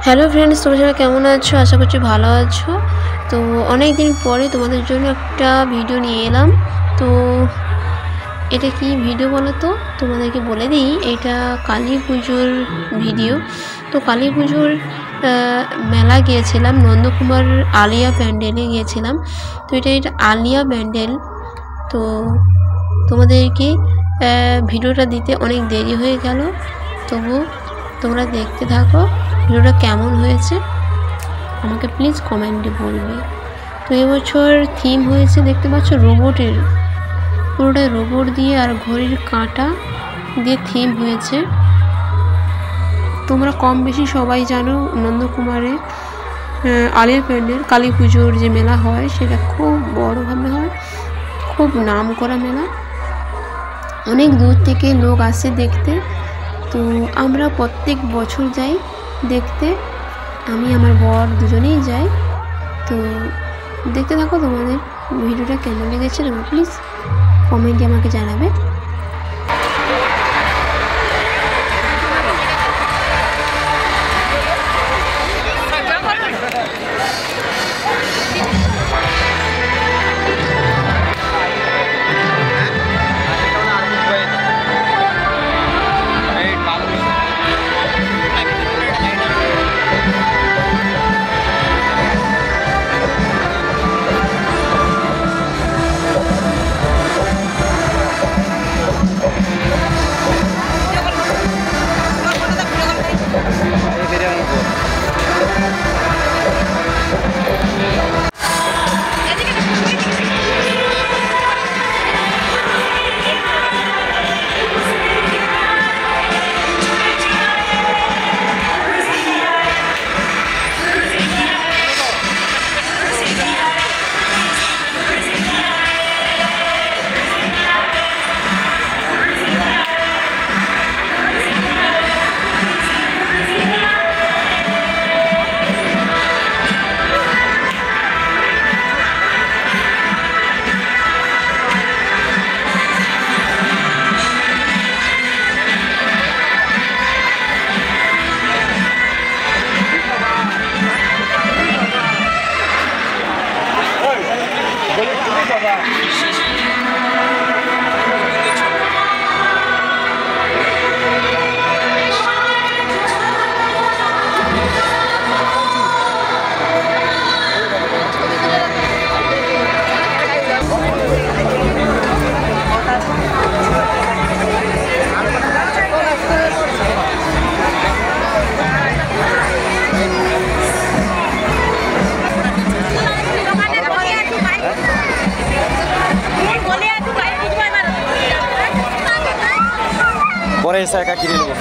Hello friends, তোমরা সবাই কেমন আছো? আশা করছি ভালো আছো। তো অনেক দিন পরে তোমাদের জন্য একটা ভিডিও নিয়ে এলাম। তো এটা কি ভিডিও বলো তো, তোমাদেরকে বলে দিই, এটা কালী পুজোর ভিডিও। তো কালী পুজোর মেলা গিয়েছিলাম, নন্দকুমার আলিয়া প্যান্ডেলে গিয়েছিলাম। তো এটা আলিয়া প্যান্ডেল। তো তোমাদেরকে ভিডিওটা দিতে অনেক দেরি হয়ে গেল, তবু তোমরা দেখতে থাকো ভিডিওটা কেমন হয়েছে, আমাকে প্লিজ কমেন্টে বলবে। তো এবছর থিম হয়েছে, দেখতে পাচ্ছ, রোবটের, পুরোটাই রোবট দিয়ে আর ঘড়ির কাঁটা দিয়ে থিম হয়েছে। তোমরা কম বেশি সবাই জানো নন্দকুমারে আলিয়া প্যান্ডেল কালী পুজোর যে মেলা হয় সেটা খুব বড়োভাবে হয়, খুব নাম করা মেলা। অনেক দূর থেকে লোক আসে দেখতে। তো আমরা প্রত্যেক বছর যাই দেখতে, আমি আমার বর দুজনেই যাই। তো দেখতে থাকো, তোমাদের ভিডিওটা কেমন লেগেছে তোমরা প্লিজ কমেন্টে আমাকে জানাবে। পরে এসে একা কিনে নেবো।